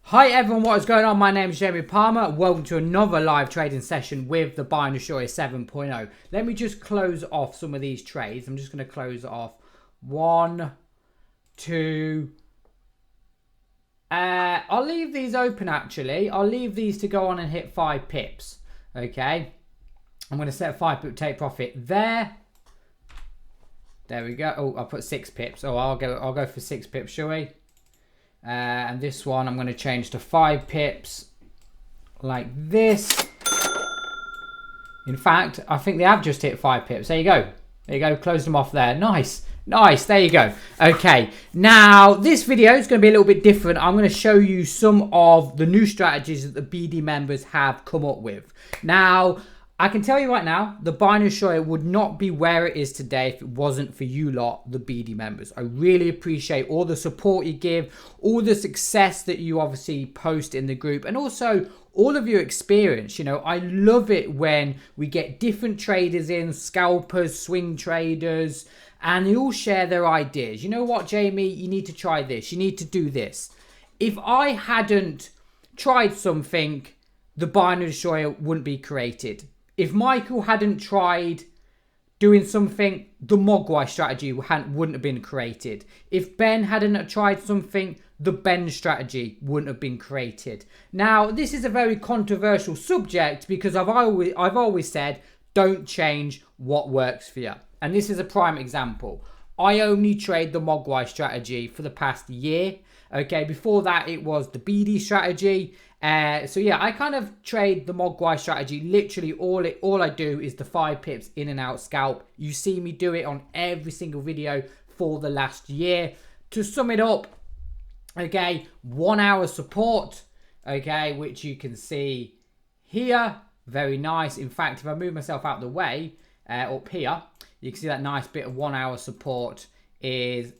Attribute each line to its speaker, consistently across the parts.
Speaker 1: Hi everyone, what is going on? My name is Jamie Palmer. Welcome to another live trading session with the Binary Destroyer 7.0. Let me just close off some of these trades. I'm just going to close off 1, 2. I'll leave these open actually. I'll leave these to go on and hit 5 pips. Okay. I'm going to set a 5 pip take profit there. There we go. Oh, I'll put 6 pips. Oh, I'll go for 6 pips, shall we? And this one I'm going to change to 5 pips like this. In fact, I think they have just hit 5 pips. There you go. There you go. Close them off there. Nice. Nice. There you go. Okay. Now, this video is going to be a little bit different. I'm going to show you some of the new strategies that the BD members have come up with. Now, I can tell you right now, the Binary Destroyer would not be where it is today if it wasn't for you lot, the BD members. I really appreciate all the support you give, all the success that you obviously post in the group, and also all of your experience. You know, I love it when we get different traders in, scalpers, swing traders, and they all share their ideas. You know what, Jamie? You need to try this. You need to do this. If I hadn't tried something, the Binary Destroyer wouldn't be created. If Michael hadn't tried doing something, the Mogwai strategy wouldn't have been created. If Ben hadn't tried something, the Ben strategy wouldn't have been created. Now, this is a very controversial subject because I've always said, don't change what works for you. And this is a prime example. I only trade the Mogwai strategy for the past year. Okay, before that, it was the BD strategy. So yeah, I kind of trade the Mogwai strategy. Literally, all I do is the 5 pips in and out scalp. You see me do it on every single video for the last year. To sum it up, okay, 1 hour support, okay, which you can see here. Very nice. In fact, if I move myself out of the way, up here, you can see that nice bit of 1 hour support is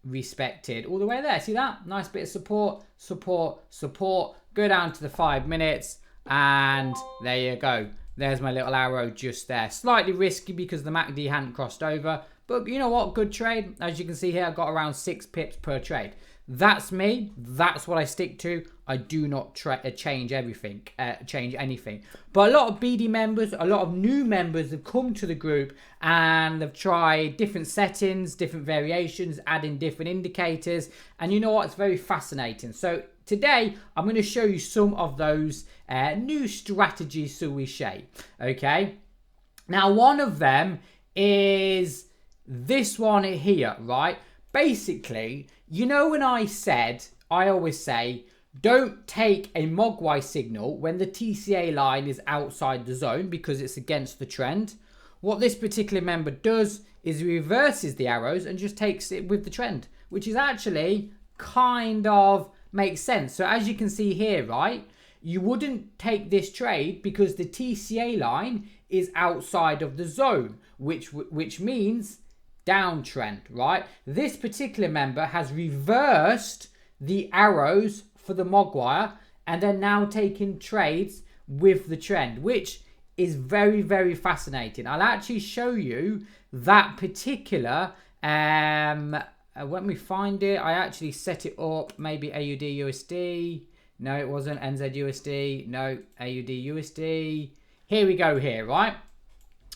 Speaker 1: respected all the way there. See that? Nice bit of support, support, support. Go down to the 5 minutes and there you go. There's my little arrow just there. Slightly risky because the MACD hadn't crossed over. But you know what? Good trade. As you can see here, I got around 6 pips per trade. That's me. That's what I stick to. I do not change everything, change anything. But a lot of BD members, a lot of new members have come to the group and they've tried different settings, different variations, adding different indicators. And you know what? It's very fascinating. So today, I'm going to show you some of those new strategies, shall we say. Okay. Now, one of them is this one here, right? Basically, you know when I always say, don't take a Mogwai signal when the TCA line is outside the zone because it's against the trend. What this particular member does is reverses the arrows and just takes it with the trend, which is actually kind of makes sense. So as you can see here, right, you wouldn't take this trade because the TCA line is outside of the zone, which means downtrend, right? This particular member has reversed the arrows for the Mogwai and they're now taking trades with the trend, which is very, very fascinating. I'll actually show you that particular when we find it. I actually set it up, maybe AUD USD. No, it wasn't. NZ USD. No, AUD USD. Here we go here, right?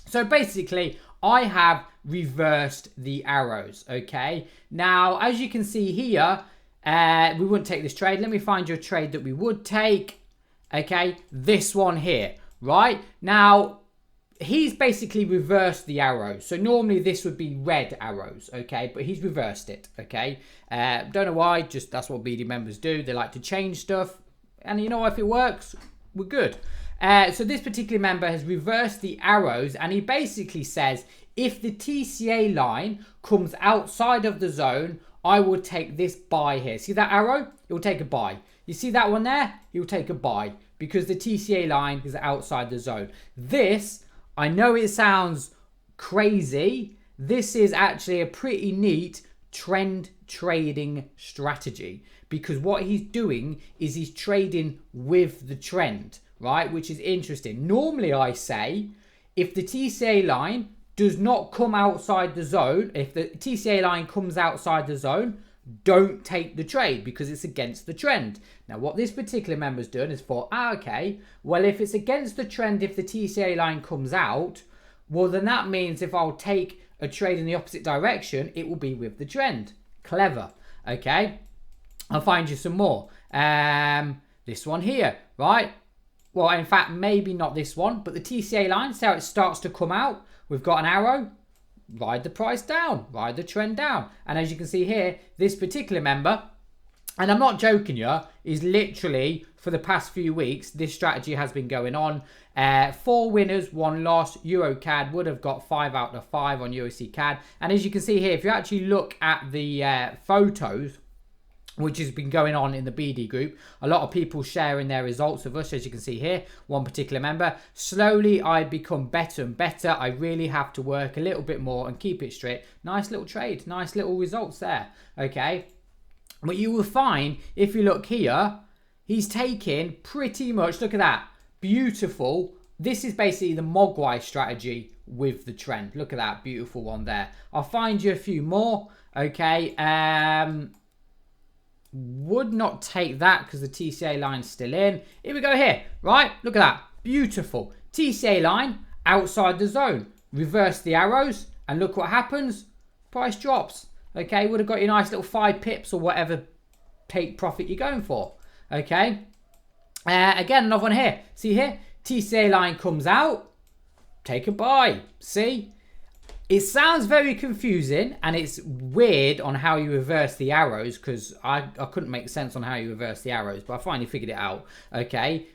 Speaker 1: So basically, I have reversed the arrows, okay? Now, as you can see here, we wouldn't take this trade. Let me find your trade that we would take, okay? This one here, right? Now, he's basically reversed the arrows. So normally this would be red arrows, okay? But he's reversed it, okay? Don't know why, just that's what BD members do. They like to change stuff. And you know, if it works, we're good. So this particular member has reversed the arrows and he basically says, if the TCA line comes outside of the zone, I will take this buy here. See that arrow? It will take a buy. You see that one there? He will take a buy because the TCA line is outside the zone. This, I know it sounds crazy. This is actually a pretty neat trend trading strategy because what he's doing is he's trading with the trend, right? Which is interesting. Normally I say if the TCA line does not come outside the zone, if the TCA line comes outside the zone, don't take the trade because it's against the trend. Now, what this particular member's done is thought, okay, well, if it's against the trend, if the TCA line comes out, well, then that means if I'll take a trade in the opposite direction, it will be with the trend. Clever. Okay, I'll find you some more. This one here, right? Well, in fact, maybe not this one, but the TCA line, see how it starts to come out? We've got an arrow, ride the price down, ride the trend down. And as you can see here, this particular member, and I'm not joking you, is literally, for the past few weeks, this strategy has been going on. 4 winners, 1 loss. EuroCAD would have got 5 out of 5 on USD-CAD. And as you can see here, if you actually look at the photos, which has been going on in the BD group, a lot of people sharing their results with us, as you can see here, one particular member. Slowly, I become better and better. I really have to work a little bit more and keep it straight. Nice little trade, nice little results there, okay? But you will find, if you look here, he's taking pretty much, look at that, beautiful. This is basically the Mogwai strategy with the trend. Look at that beautiful one there. I'll find you a few more, okay? Would not take that because the TCA line's still in. Here we go here, right? Look at that, beautiful. TCA line outside the zone. Reverse the arrows and look what happens. Price drops, okay? Would have got you a nice little 5 pips or whatever take profit you're going for, okay? Again, another one here. See here, TCA line comes out, take a buy. See, it sounds very confusing and it's weird on how you reverse the arrows because I couldn't make sense on how you reverse the arrows, but I finally figured it out, okay?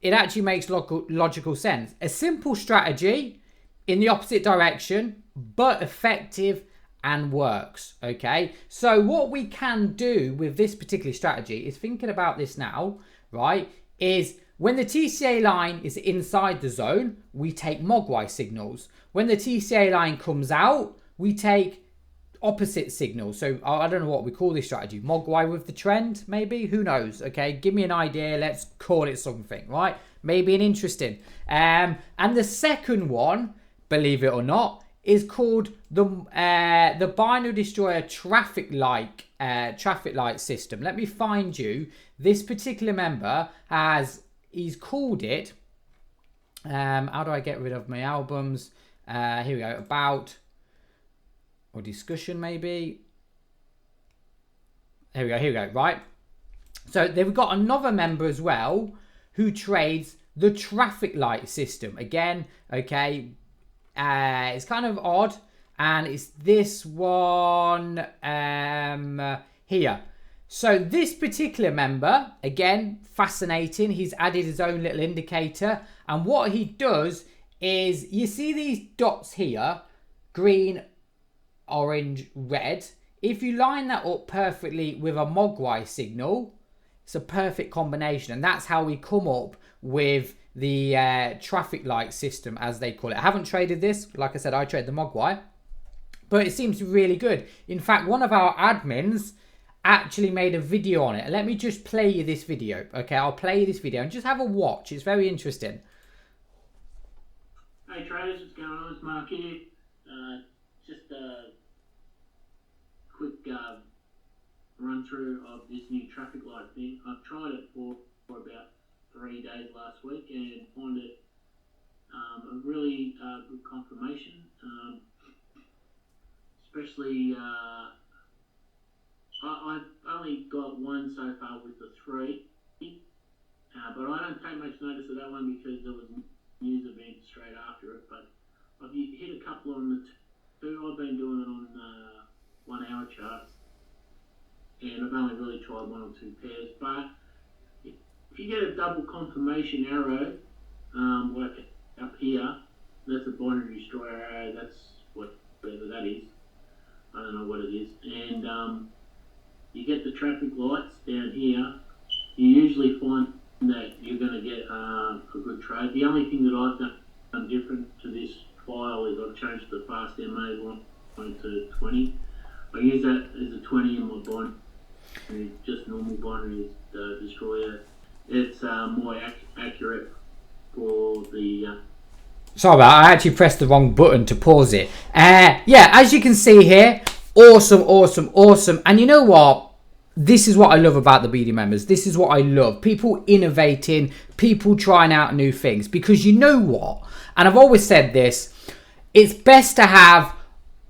Speaker 1: It actually makes logical sense. A simple strategy in the opposite direction, but effective and works, okay? So what we can do with this particular strategy is thinking about this now, right, is when the TCA line is inside the zone, we take Mogwai signals. When the TCA line comes out, we take opposite signals. So I don't know what we call this strategy. Mogwai with the trend, maybe? Who knows? Okay, give me an idea. Let's call it something, right? Maybe an interesting. And the second one, believe it or not, is called the binary destroyer traffic light system. Let me find you. This particular member he's called it. How do I get rid of my albums? Here we go. About or discussion maybe. Here we go. Right. So they've got another member as well who trades the traffic light system. Again, okay. It's kind of odd, and it's this one here. So this particular member, again, fascinating. He's added his own little indicator, and what he does is, you see these dots here, green, orange, red. If you line that up perfectly with a Mogwai signal, it's a perfect combination, and that's how we come up with the traffic light system, as they call it. I haven't traded this. Like I said, I trade the Mogwai, but it seems really good. In fact, one of our admins actually made a video on it. Let me just play you this video. Okay, I'll play you this video and just have a watch. It's very interesting.
Speaker 2: Hey traders, what's going on? It's Mark here. Just a quick run through of this new traffic light thing. I've tried it for about 3 days last week and find it a really good confirmation. Especially, I've only got one so far with the 3, but I don't take much notice of that one because there was news event straight after it. But I've hit a couple on the 2. I've been doing it on 1 hour charts, and I've only really tried 1 or 2 pairs. But if you get a double confirmation arrow, like up here, that's a binary destroyer arrow. That's whatever that is. I don't know what it is. And you get the traffic lights down here. You usually find that you're going to get a good trade. The only thing that I've done different to this file is I've changed the fast MA one to 20. I use that as a 20 in my binary, just normal binary destroyer. It's more accurate for the... Sorry
Speaker 1: about that. I actually pressed the wrong button to pause it. Yeah, as you can see here, Awesome, awesome, awesome. And you know what? This is what I love about the BD members. This is what I love. People innovating, people trying out new things. Because you know what? And I've always said this, it's best to have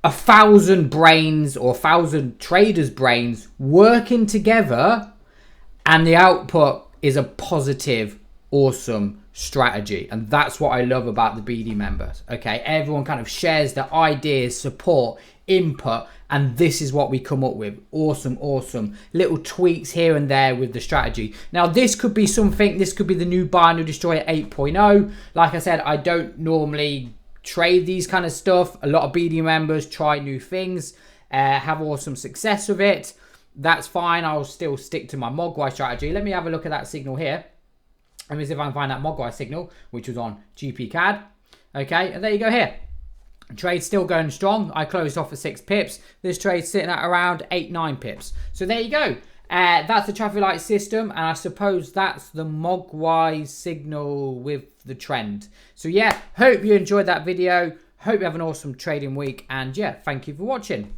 Speaker 1: 1,000 brains or 1,000 traders' brains working together, and the output is a positive, awesome strategy. And that's what I love about the BD members. Okay, everyone kind of shares their ideas, support, input, and this is what we come up with. Awesome, awesome little tweaks here and there with the strategy. Now this could be something, this could be the new Binary Destroyer 8.0. Like I said, I don't normally trade these kind of stuff. A lot of BD members try new things, have awesome success with it. That's fine. I'll still stick to my Mogwai strategy. Let me have a look at that signal here. Let me see if I can find that Mogwai signal, which was on GPCAD. Okay, and there you go here. Trade's still going strong. I closed off at 6 pips. This trade's sitting at around 8-9 pips. So there you go. That's the traffic light system, and I suppose that's the Mogwai signal with the trend. So yeah, hope you enjoyed that video. Hope you have an awesome trading week, and yeah, thank you for watching.